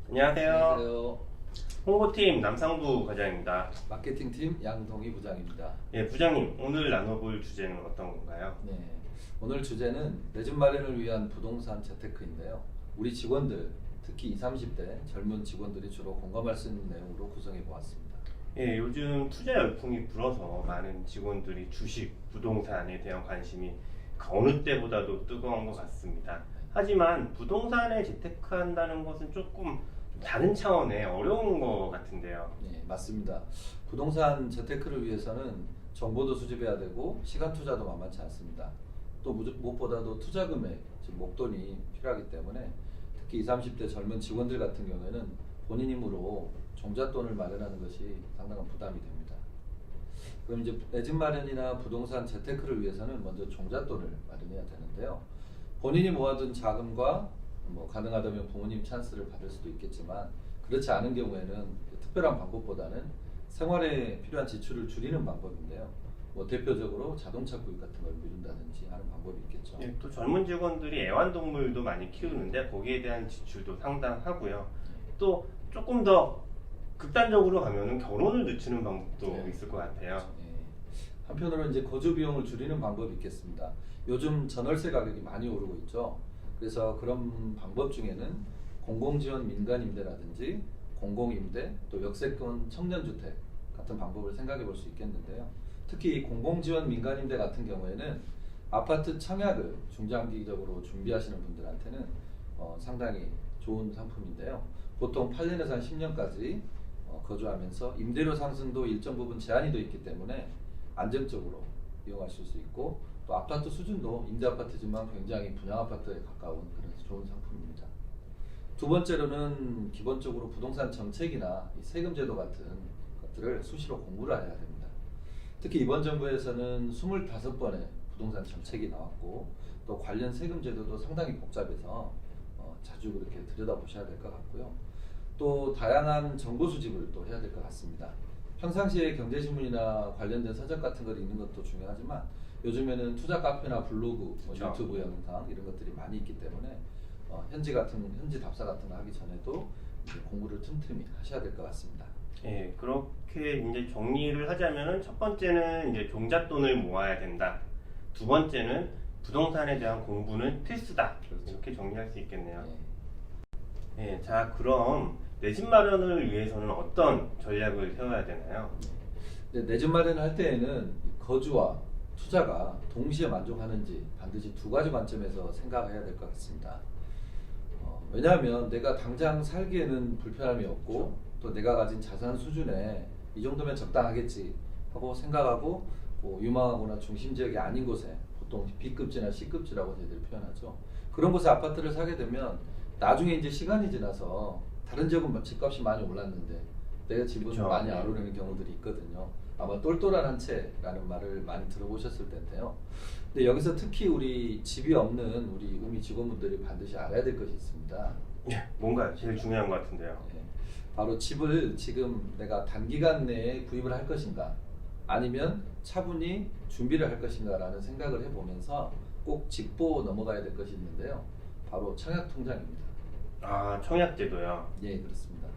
안녕하세요. 안녕하세요. 홍보팀 남상부 과장입니다. 마케팅팀 양동희 부장입니다. 예, 부장님, 오늘 나눠볼 주제는 어떤 건가요? 네, 오늘 주제는 내 집 마련을 위한 부동산 재테크인데요. 우리 직원들, 특히 20, 30대 젊은 직원들이 주로 공감할 수 있는 내용으로 구성해 보았습니다. 예, 요즘 투자 열풍이 불어서 많은 직원들이 주식, 부동산에 대한 관심이 그 어느 때보다도 뜨거운 것 같습니다. 하지만 부동산에 재테크한다는 것은 조금 다른 차원의 어려운 것 같은데요. 네, 맞습니다. 부동산 재테크를 위해서는 정보도 수집해야 되고 시간 투자도 만만치 않습니다. 또 무엇보다도 투자 금액, 즉 목돈이 필요하기 때문에 특히 20, 30대 젊은 직원들 같은 경우에는 본인 힘으로 종잣돈을 마련하는 것이 상당한 부담이 됩니다. 그럼 이제 내 집 마련이나 부동산 재테크를 위해서는 먼저 종잣돈을 마련해야 되는데요. 본인이 모아둔 자금과 가능하다면 부모님 찬스를 받을 수도 있겠지만 그렇지 않은 경우에는 특별한 방법보다는 생활에 필요한 지출을 줄이는 방법인데요. 대표적으로 자동차 구입 같은 걸 미룬다든지 하는 방법이 있겠죠. 예, 또 젊은 직원들이 애완동물도 많이 키우는데 거기에 대한 지출도 상당하고요. 또 조금 더 극단적으로 가면은 결혼을 늦추는 방법도 네. 있을 것 같아요. 예. 한편으로는 이제 거주 비용을 줄이는 방법이 있겠습니다. 요즘 전월세 가격이 많이 오르고 있죠. 그래서 그런 방법 중에는 공공지원 민간임대라든지 공공임대, 또 역세권 청년주택 같은 방법을 생각해 볼 수 있겠는데요. 특히 공공지원 민간임대 같은 경우에는 아파트 청약을 중장기적으로 준비하시는 분들한테는 상당히 좋은 상품인데요. 보통 8년에서 한 10년까지 거주하면서 임대료 상승도 일정 부분 제한이 돼 있기 때문에 안정적으로 이용하실 수 있고, 또 아파트 수준도 임대 아파트지만 굉장히 분양 아파트에 가까운 그런 좋은 상품입니다. 두 번째로는 기본적으로 부동산 정책이나 이 세금 제도 같은 것들을 수시로 공부를 해야 됩니다. 특히 이번 정부에서는 25번의 부동산 정책이 나왔고, 또 관련 세금 제도도 상당히 복잡해서 자주 그렇게 들여다보셔야 될 것 같고요. 또 다양한 정보 수집을 또 해야 될 것 같습니다. 평상시에 경제신문이나 관련된 서적 같은 걸 읽는 것도 중요하지만 요즘에는 투자 카페나 블로그, 그렇죠. 유튜브 영상 이런 것들이 많이 있기 때문에 현지 답사 같은 거 하기 전에도 이제 공부를 틈틈이 하셔야 될 것 같습니다. 예, 그렇게 이제 정리를 하자면은 첫 번째는 이제 종잣돈을 모아야 된다. 두 번째는 부동산에 대한 공부는 필수다. 그렇죠. 이렇게 정리할 수 있겠네요. 예. 예, 자, 그럼 내 집 마련을 위해서는 어떤 전략을 세워야 되나요? 내 집 마련을 할 때에는 거주와 투자가 동시에 만족하는지 반드시 두 가지 관점에서 생각해야 될 것 같습니다. 왜냐하면 내가 당장 살기에는 불편함이 없고, 그렇죠. 또 내가 가진 자산 수준에 이 정도면 적당하겠지 하고 생각하고, 유망하거나 중심 지역이 아닌 곳에, 보통 B급지나 C급지라고 저희들이 표현하죠. 그런 곳에 아파트를 사게 되면 나중에 이제 시간이 지나서 다른 지역은 집값이 많이 올랐는데 내가 집은 그쵸. 많이 안 오르는 경우들이 있거든요. 아마 똘똘한 한 채라는 말을 많이 들어보셨을 텐데요. 근데 여기서 특히 우리 집이 없는 우리 우미 직원분들이 반드시 알아야 될 것이 있습니다. 예, 뭔가 제일 중요한 것 같은데요. 예, 바로 집을 지금 내가 단기간 내에 구입을 할 것인가, 아니면 차분히 준비를 할 것인가라는 생각을 해보면서 꼭 짚고 넘어가야 될 것이 있는데요. 바로 청약통장입니다. 아, 청약제도요. 예, 그렇습니다.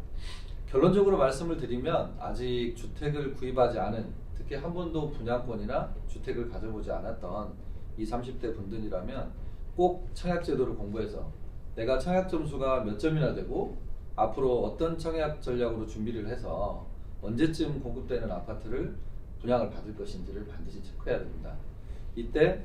결론적으로 말씀을 드리면 아직 주택을 구입하지 않은, 특히 한 번도 분양권이나 주택을 가져보지 않았던 20, 30대 분들이라면 꼭 청약제도를 공부해서 내가 청약 점수가 몇 점이나 되고 앞으로 어떤 청약 전략으로 준비를 해서 언제쯤 공급되는 아파트를 분양을 받을 것인지를 반드시 체크해야 됩니다. 이때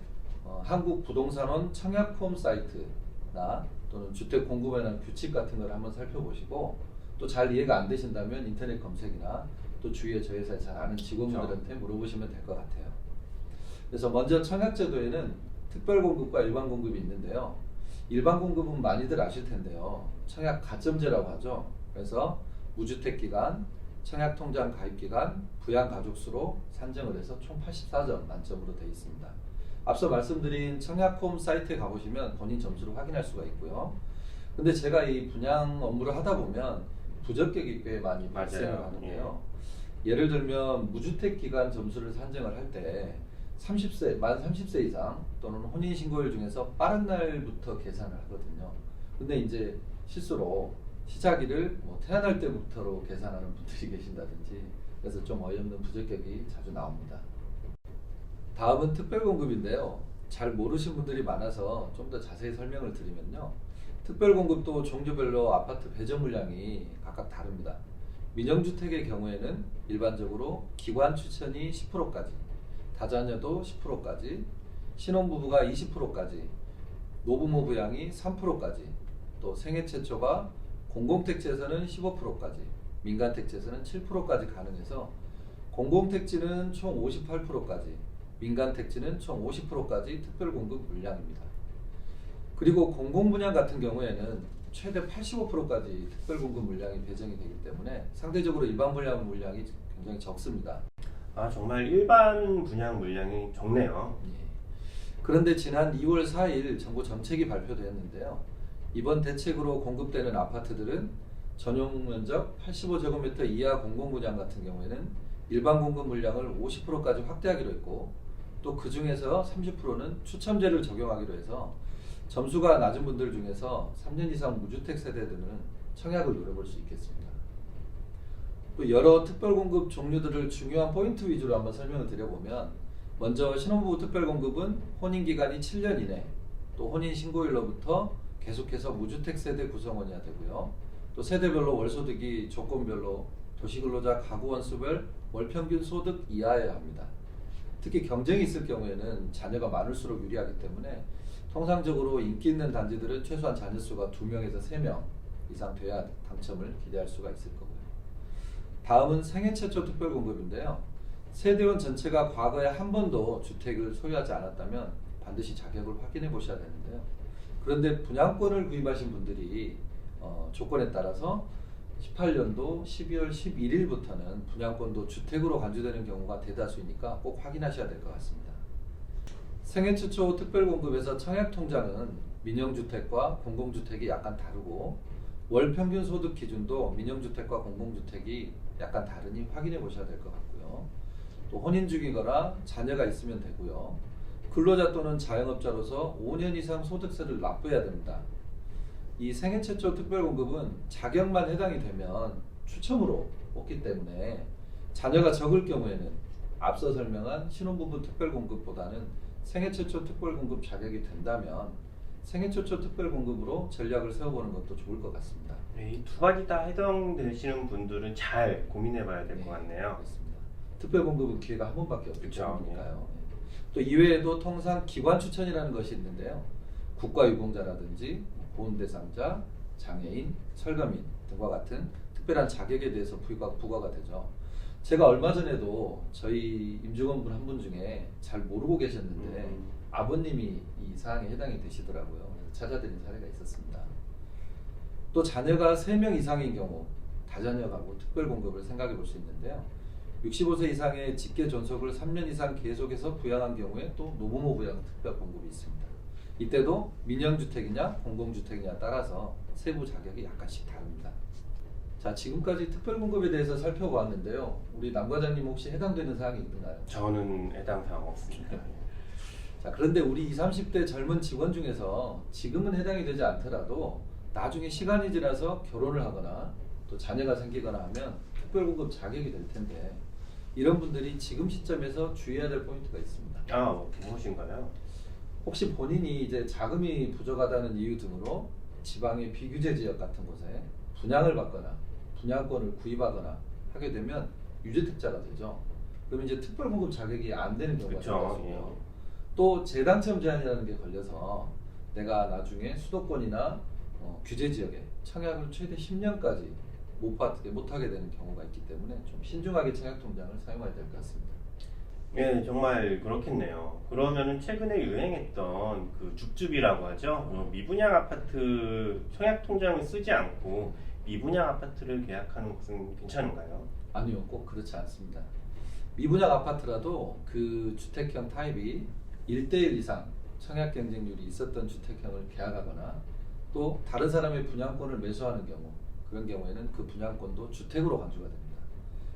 한국부동산원 청약홈 사이트나 또는 주택 공급에 관한 규칙 같은 걸 한번 살펴보시고, 또 잘 이해가 안 되신다면 인터넷 검색이나 또 주위에 저희 회사에 잘 아는 직원분들한테 물어보시면 될 것 같아요. 그래서 먼저 청약제도에는 특별 공급과 일반 공급이 있는데요. 일반 공급은 많이들 아실 텐데요. 청약 가점제라고 하죠. 그래서 무주택 기간, 청약 통장 가입 기간, 부양 가족 수로 산정을 해서 총 84점 만점으로 되어 있습니다. 앞서 말씀드린 청약홈 사이트에 가보시면 본인 점수를 확인할 수가 있고요. 근데 제가 이 분양 업무를 하다 보면 부적격이 꽤 많이 발생을 맞아요. 하는데요. 예를 들면 무주택 기간 점수를 산정을 할 때 만 30세 이상 또는 혼인신고일 중에서 빠른 날부터 계산을 하거든요. 근데 이제 실수로 시작일을 뭐 태어날 때부터로 계산하는 분들이 계신다든지 그래서 좀 어이없는 부적격이 자주 나옵니다. 다음은 특별공급인데요. 잘 모르신 분들이 많아서 좀 더 자세히 설명을 드리면요. 특별공급도 종류별로 아파트 배정 물량이 각각 다릅니다. 민영주택의 경우에는 일반적으로 기관 추천이 10%까지, 다자녀도 10%까지, 신혼부부가 20%까지, 노부모 부양이 3%까지, 또 생애 최초가 공공택지에서는 15%까지, 민간택지에서는 7%까지 가능해서 공공택지는 총 58%까지, 민간택지는 총 50%까지 특별공급 물량입니다. 그리고 공공분양 같은 경우에는 최대 85%까지 특별공급 물량이 배정이 되기 때문에 상대적으로 일반 분양 물량이 굉장히 적습니다. 아, 정말 일반 분양 물량이 적네요. 예. 그런데 지난 2월 4일 정부 정책이 발표되었는데요. 이번 대책으로 공급되는 아파트들은 전용 면적 85제곱미터 이하 공공분양 같은 경우에는 일반 공급 물량을 50%까지 확대하기로 했고 또 그 중에서 30%는 추첨제를 적용하기로 해서 점수가 낮은 분들 중에서 3년 이상 무주택 세대들은 청약을 노려볼 수 있겠습니다. 또 여러 특별공급 종류들을 중요한 포인트 위주로 한번 설명을 드려보면 먼저 신혼부부 특별공급은 혼인기간이 7년 이내 또 혼인신고일로부터 계속해서 무주택 세대 구성원이어야 되고요. 또 세대별로 월소득이 조건별로 도시근로자 가구원 수별 월평균 소득 이하여야 합니다. 특히 경쟁이 있을 경우에는 자녀가 많을수록 유리하기 때문에 통상적으로 인기 있는 단지들은 최소한 자녀 수가 2명에서 3명 이상 돼야 당첨을 기대할 수가 있을 거고요. 다음은 생애 최초 특별공급인데요. 세대원 전체가 과거에 한 번도 주택을 소유하지 않았다면 반드시 자격을 확인해 보셔야 되는데요. 그런데 분양권을 구입하신 분들이 조건에 따라서 18년도 12월 11일부터는 분양권도 주택으로 간주되는 경우가 대다수이니까 꼭 확인하셔야 될 것 같습니다. 생애 최초 특별공급에서 청약통장은 민영주택과 공공주택이 약간 다르고 월평균 소득 기준도 민영주택과 공공주택이 약간 다르니 확인해 보셔야 될 것 같고요. 또 혼인 중이거나 자녀가 있으면 되고요. 근로자 또는 자영업자로서 5년 이상 소득세를 납부해야 됩니다. 이 생애 최초 특별공급은 자격만 해당이 되면 추첨으로 뽑기 때문에 자녀가 적을 경우에는 앞서 설명한 신혼부부 특별공급보다는 생애 최초 특별공급 자격이 된다면 생애 최초 특별공급으로 전략을 세워보는 것도 좋을 것 같습니다. 네, 이 두 가지 다 해당되시는 분들은 잘 고민해봐야 될 것 네, 같네요. 그렇습니다. 특별공급은 기회가 한 번밖에 없기 그쵸, 때문이니까요. 또 이외에도 통상 기관 추천이라는 것이 있는데요. 국가유공자라든지 보훈 대상자, 장애인, 철거민 등과 같은 특별한 자격에 대해서 부과가 되죠. 제가 얼마 전에도 저희 임직원분 한 분 중에 잘 모르고 계셨는데 아버님이 이 사항에 해당이 되시더라고요. 그래서 찾아드린 사례가 있었습니다. 또 자녀가 3명 이상인 경우 다자녀 가구 특별공급을 생각해 볼 수 있는데요. 65세 이상의 직계 존속을 3년 이상 계속해서 부양한 경우에 또 노부모 부양 특별공급이 있습니다. 이때도 민영주택이냐 공공주택이냐 따라서 세부 자격이 약간씩 다릅니다. 자, 지금까지 특별공급에 대해서 살펴보았는데요. 우리 남 과장님 혹시 해당되는 사항이 있나요? 저는 해당 사항 없습니다. 자, 그런데 우리 20, 30대 젊은 직원 중에서 지금은 해당이 되지 않더라도 나중에 시간이 지나서 결혼을 하거나 또 자녀가 생기거나 하면 특별공급 자격이 될 텐데 이런 분들이 지금 시점에서 주의해야 될 포인트가 있습니다. 아, 무엇인가요? 혹시 본인이 이제 자금이 부족하다는 이유 등으로 지방의 비규제 지역 같은 곳에 분양을 받거나 분양권을 구입하거나 하게 되면 유주택자가 되죠. 그러면 이제 특별공급 자격이 안 되는 경우가 있습니다. 또 재당첨 제한이라는 게 걸려서 내가 나중에 수도권이나 규제 지역에 청약을 최대 10년까지 못하게 되는 경우가 있기 때문에 좀 신중하게 청약통장을 사용해야 될 것 같습니다. 네, 정말 그렇겠네요. 그러면은 최근에 유행했던 그 줍줍이라고 하죠. 미분양 아파트 청약 통장을 쓰지 않고 미분양 아파트를 계약하는 것은 괜찮은가요? 아니요, 꼭 그렇지 않습니다. 미분양 아파트라도 그 주택형 타입이 1대1 이상 청약 경쟁률이 있었던 주택형을 계약하거나 또 다른 사람의 분양권을 매수하는 경우 그런 경우에는 그 분양권도 주택으로 간주가 됩니다.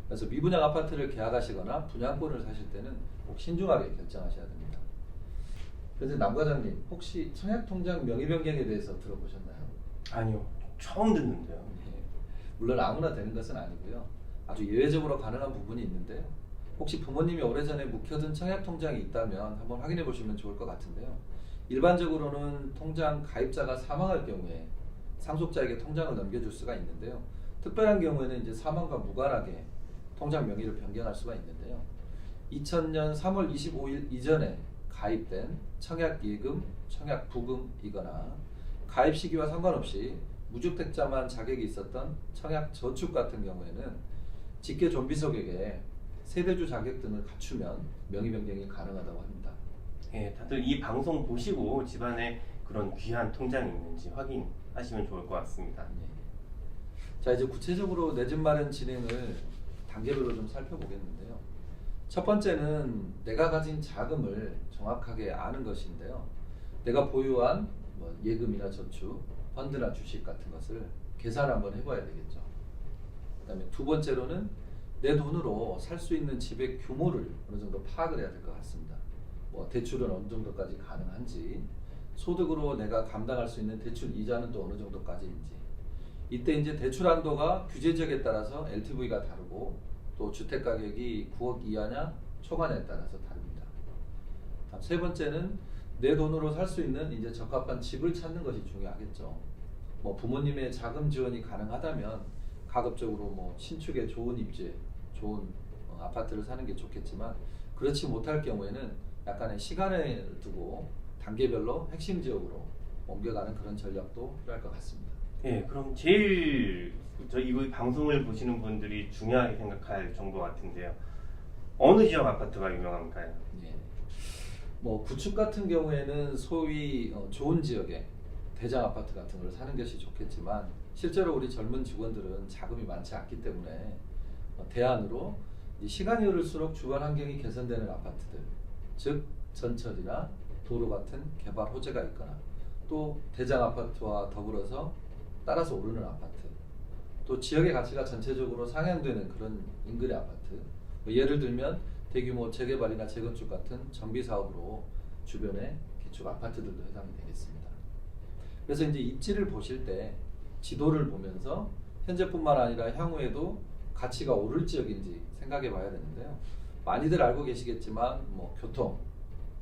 그래서 미분양 아파트를 계약하시거나 분양권을 사실 때는 꼭 신중하게 결정하셔야 됩니다. 그래서 남 과장님 혹시 청약통장 명의 변경에 대해서 들어보셨나요? 아니요, 처음 듣는데요. 예. 물론 아무나 되는 것은 아니고요. 아주 예외적으로 가능한 부분이 있는데요. 혹시 부모님이 오래전에 묵혀둔 청약 통장이 있다면 한번 확인해 보시면 좋을 것 같은데요. 일반적으로는 통장 가입자가 사망할 경우에 상속자에게 통장을 넘겨줄 수가 있는데요. 특별한 경우에는 이제 사망과 무관하게 통장 명의를 변경할 수가 있는데요. 2000년 3월 25일 이전에 가입된 청약 예금, 청약 부금이거나 가입 시기와 상관없이 무주택자만 자격이 있었던 청약 저축 같은 경우에는 직계 존비속에게 세대주 자격 등을 갖추면 명의 변경이 가능하다고 합니다. 예, 다들 이 방송 보시고 집안에 그런 귀한 통장이 있는지 확인하시면 좋을 것 같습니다. 예. 자, 이제 구체적으로 내 집 마련 진행을 단계별로 좀 살펴보겠는데요. 첫 번째는 내가 가진 자금을 정확하게 아는 것인데요. 내가 보유한 뭐 예금이나 저축, 펀드나 주식 같은 것을 계산을 한번 해봐야 되겠죠. 그다음에 두 번째로는 내 돈으로 살 수 있는 집의 규모를 어느 정도 파악을 해야 될 것 같습니다. 뭐 대출은 어느 정도까지 가능한지, 소득으로 내가 감당할 수 있는 대출 이자는 또 어느 정도까지인지. 이때 이제 대출 한도가 규제 지역에 따라서 LTV가 다르고 또 주택 가격이 9억 이하냐 초과냐에 따라서 다릅니다. 다음 세 번째는 내 돈으로 살 수 있는 이제 적합한 집을 찾는 것이 중요하겠죠. 뭐 부모님의 자금 지원이 가능하다면 가급적으로 뭐 신축에 좋은 입지에 좋은 아파트를 사는 게 좋겠지만 그렇지 못할 경우에는 약간의 시간을 두고 단계별로 핵심 지역으로 옮겨가는 그런 전략도 필요할 것 같습니다. 예, 그럼 제일 이 방송을 보시는 분들이 중요하게 생각할 정보 같은데요. 어느 지역 아파트가 유명한가요? 예. 뭐 구축 같은 경우에는 소위 좋은 지역에 대장 아파트 같은 걸 사는 것이 좋겠지만 실제로 우리 젊은 직원들은 자금이 많지 않기 때문에 대안으로 시간이 흐를수록 주변 환경이 개선되는 아파트들, 즉 전철이나 도로 같은 개발 호재가 있거나 또 대장 아파트와 더불어서 따라서 오르는 아파트, 또 지역의 가치가 전체적으로 상향되는 그런 인근의 아파트, 예를 들면 대규모 재개발이나 재건축 같은 정비 사업으로 주변의 기축 아파트들도 해당이 되겠습니다. 그래서 이제 입지를 보실 때 지도를 보면서 현재뿐만 아니라 향후에도 가치가 오를 지역인지 생각해 봐야 되는데요. 많이들 알고 계시겠지만 뭐 교통,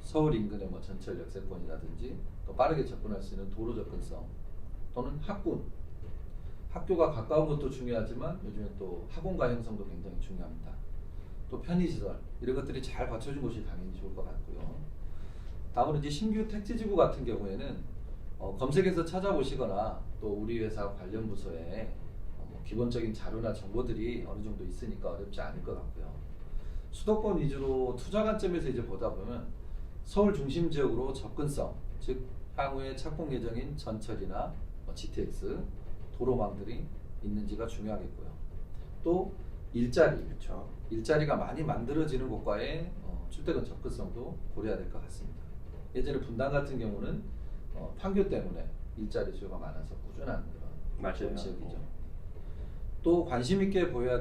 서울 인근의 뭐 전철 역세권이라든지 또 빠르게 접근할 수 있는 도로 접근성 또는 학군, 학교가 가까운 것도 중요하지만 요즘에 또 학원가 형성도 굉장히 중요합니다. 또 편의시설 이런 것들이 잘 갖춰진 곳이 당연히 좋을 것 같고요. 다음으로 이제 신규 택지지구 같은 경우에는 검색해서 찾아보시거나 또 우리 회사 관련 부서에 뭐 기본적인 자료나 정보들이 어느 정도 있으니까 어렵지 않을 것 같고요. 수도권 위주로 투자 관점에서 이제 보다 보면 서울 중심 지역으로 접근성, 즉 향후에 착공 예정인 전철이나 GTX, 도로망들이 있는지가 중요하겠고요. 또 일자리, 그렇죠. 일자리가 많이 만들어지는 곳과의 출퇴근 접근성도 고려해야 될 것 같습니다. 예전에 분당 같은 경우는 판교 때문에 일자리 수요가 많아서 꾸준한 그런 맞아요. 지역이죠. 또 관심 있게 보셔야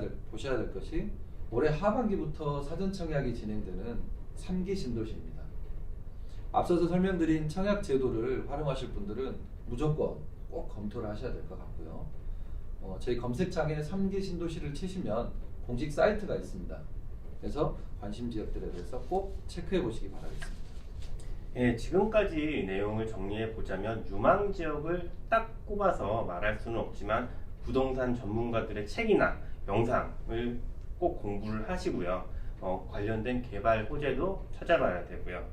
될 것이 올해 하반기부터 사전 청약이 진행되는 3기 신도시입니다. 앞서서 설명드린 청약 제도를 활용하실 분들은 무조건 꼭 검토를 하셔야 될 것 같고요. 저희 검색창에 3기 신도시를 치시면 공식 사이트가 있습니다. 그래서 관심 지역들에 대해서 꼭 체크해 보시기 바라겠습니다. 예, 지금까지 내용을 정리해 보자면 유망 지역을 딱 꼽아서 말할 수는 없지만 부동산 전문가들의 책이나 영상을 꼭 공부를 하시고요. 관련된 개발 호재도 찾아봐야 되고요.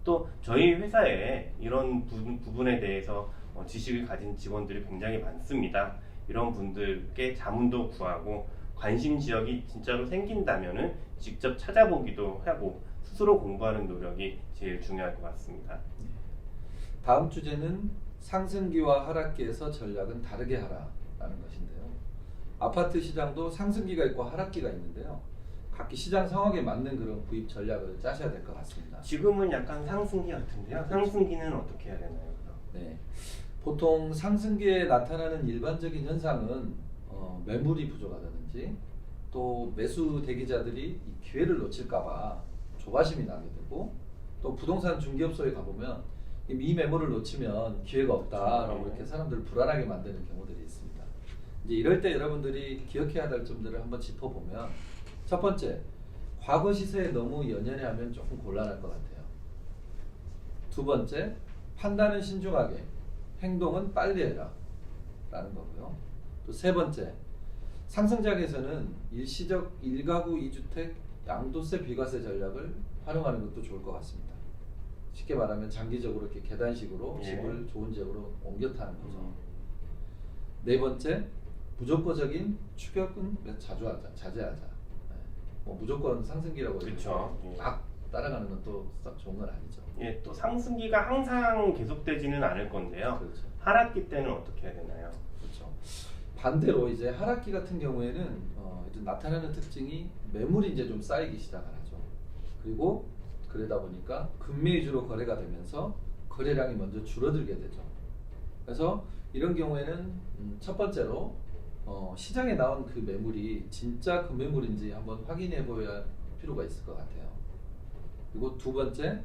또 저희 회사에 이런 부분에 대해서 지식을 가진 직원들이 굉장히 많습니다. 이런 분들께 자문도 구하고 관심 지역이 진짜로 생긴다면은 직접 찾아보기도 하고 스스로 공부하는 노력이 제일 중요할 것 같습니다. 다음 주제는 상승기와 하락기에서 전략은 다르게 하라라는 것인데요. 아파트 시장도 상승기가 있고 하락기가 있는데요. 각기 시장 상황에 맞는 그런 구입 전략을 짜셔야 될 것 같습니다. 지금은 약간 상승기 같은데요. 상승기는 어떻게 해야 되나요? 네, 보통 상승기에 나타나는 일반적인 현상은 매물이 부족하다든지 또 매수 대기자들이 이 기회를 놓칠까봐 조바심이 나게 되고 또 부동산 중개업소에 가보면 이 매물을 놓치면 기회가 없다라고 네. 이렇게 사람들을 불안하게 만드는 경우들이 있습니다. 이제 이럴 때 여러분들이 기억해야 할 점들을 한번 짚어보면, 첫 번째, 과거 시세에 너무 연연해하면 조금 곤란할 것 같아요. 두 번째, 판단은 신중하게, 행동은 빨리 해라 라는 거고요. 또 세 번째, 상승장에서는 일시적 1가구 2주택 양도세 비과세 전략을 활용하는 것도 좋을 것 같습니다. 쉽게 말하면 장기적으로 이렇게 계단식으로 예. 집을 좋은 지역으로 옮겨 타는 거죠. 네 번째, 무조건적인 추격은 자제하자. 네. 뭐 무조건 상승기라고 그쵸. 해서 막 따라가는 건 또 좋은 건 아니죠. 예, 또 상승기가 항상 계속되지는 않을 건데요. 그렇죠. 하락기 때는 어떻게 해야 되나요? 그렇죠. 반대로 이제 하락기 같은 경우에는 이제 나타나는 특징이 매물이 이제 좀 쌓이기 시작을 하죠. 그리고 그러다 보니까 금매 위주로 거래가 되면서 거래량이 먼저 줄어들게 되죠. 그래서 이런 경우에는 첫 번째로 시장에 나온 그 매물이 진짜 금매물인지 한번 확인해 보아야 필요가 있을 것 같아요. 그리고 두 번째,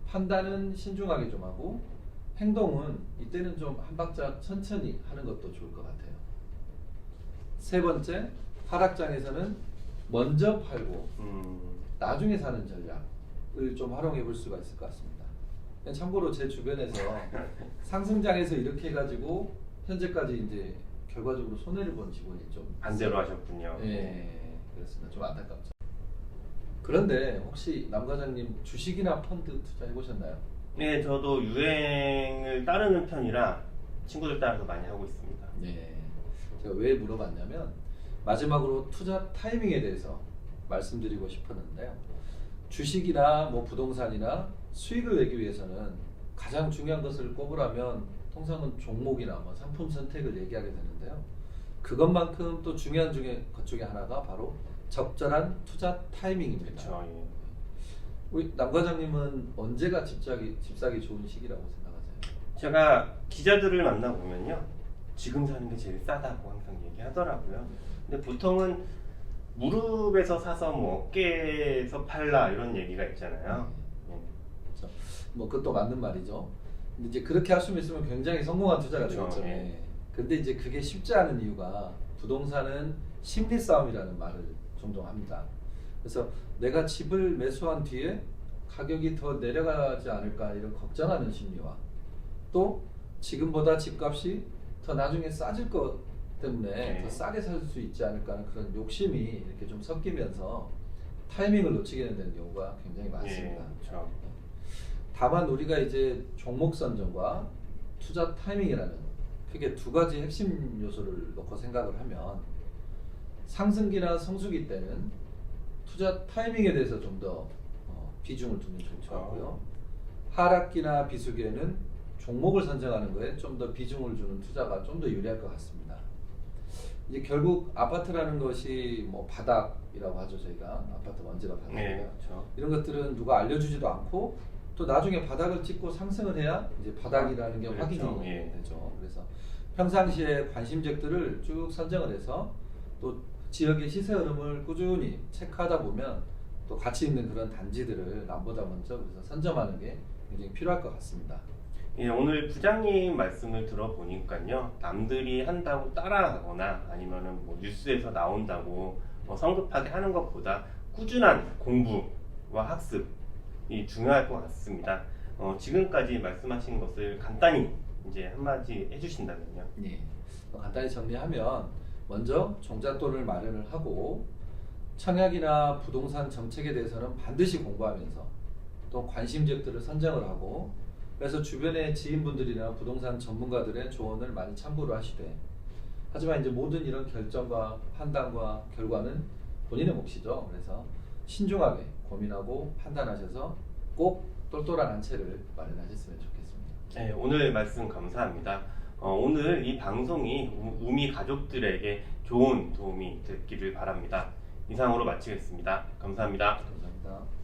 판단은 신중하게 좀 하고 행동은 이때는 좀 한 박자 천천히 하는 것도 좋을 것 같아요. 세 번째, 하락장에서는 먼저 팔고 나중에 사는 전략을 좀 활용해 볼 수가 있을 것 같습니다. 참고로 제 주변에서 상승장에서 이렇게 해가지고 현재까지 이제 결과적으로 손해를 본 직원이 좀 반대로 있어요. 하셨군요. 네, 그렇습니다. 좀 안타깝죠. 그런데 혹시 남 과장님 주식이나 펀드 투자해 보셨나요? 네, 저도 유행을 따르는 편이라 친구들 따라서 많이 하고 있습니다. 네, 제가 왜 물어봤냐면 마지막으로 투자 타이밍에 대해서 말씀드리고 싶었는데요. 주식이나 뭐 부동산이나 수익을 내기 위해서는 가장 중요한 것을 꼽으라면 통상은 종목이나 뭐 상품 선택을 얘기하게 되는데요. 그것만큼 또 중요한 것 중에 하나가 바로 적절한 투자 타이밍입니다. 그렇죠. 예. 우리 남 과장님은 언제가 집 사기 좋은 시기라고 생각하세요? 제가 기자들을 만나보면요, 지금 사는 게 제일 싸다고 항상 얘기하더라고요. 근데 보통은 무릎에서 사서 뭐 어깨에서 팔라 이런 얘기가 있잖아요. 그렇죠. 뭐 그것도 맞는 말이죠. 근데 이제 그렇게 할 수 있으면 굉장히 성공한 투자가 그렇죠. 되겠죠. 예. 근데 이제 그게 쉽지 않은 이유가 부동산은 심리 싸움이라는 말을 종종 합니다. 그래서 내가 집을 매수한 뒤에 가격이 더 내려가지 않을까 이런 걱정하는 심리와 또 지금보다 집값이 더 나중에 싸질 것 때문에 네. 더 싸게 살 수 있지 않을까 하는 그런 욕심이 이렇게 좀 섞이면서 타이밍을 놓치게 되는 경우가 굉장히 많습니다. 예, 그렇죠. 다만 우리가 이제 종목 선정과 투자 타이밍이라는 크게 두 가지 핵심 요소를 놓고 생각을 하면 상승기나 성수기 때는 투자 타이밍에 대해서 좀 더 비중을 두면 좋을 것 같고요. 하락기나 비수기에는 종목을 선정하는 거에 좀 더 비중을 주는 투자가 좀 더 유리할 것 같습니다. 이제 결국 아파트라는 것이 뭐 바닥이라고 하죠. 저희가 아파트 먼지가 바닥이다. 네, 그렇죠. 이런 것들은 누가 알려주지도 않고 또 나중에 바닥을 찍고 상승을 해야 이제 바닥이라는 게 그렇죠. 확인이 예. 되죠. 그래서 평상시에 관심객들을 쭉 선정을 해서 또 지역의 시세 흐름을 꾸준히 체크하다 보면 또 가치 있는 그런 단지들을 남보다 먼저 그래서 선점하는 게 굉장히 필요할 것 같습니다. 예, 오늘 부장님 말씀을 들어보니까요, 남들이 한다고 따라하거나 아니면은 뭐 뉴스에서 나온다고 성급하게 하는 것보다 꾸준한 공부와 학습이 중요할 것 같습니다. 지금까지 말씀하신 것을 간단히 이제 한마디 해주신다면요. 예. 간단히 정리하면 먼저 종잣돈을 마련을 하고 청약이나 부동산 정책에 대해서는 반드시 공부하면서 또 관심지역들을 선정을 하고 그래서 주변의 지인분들이나 부동산 전문가들의 조언을 많이 참고를 하시되 하지만 이제 모든 이런 결정과 판단과 결과는 본인의 몫이죠. 그래서 신중하게 고민하고 판단하셔서 꼭 똘똘한 한 채를 마련하셨으면 좋겠습니다. 네, 오늘 말씀 감사합니다. 오늘 이 방송이 우미 가족들에게 좋은 도움이 됐기를 바랍니다. 이상으로 마치겠습니다. 감사합니다. 감사합니다.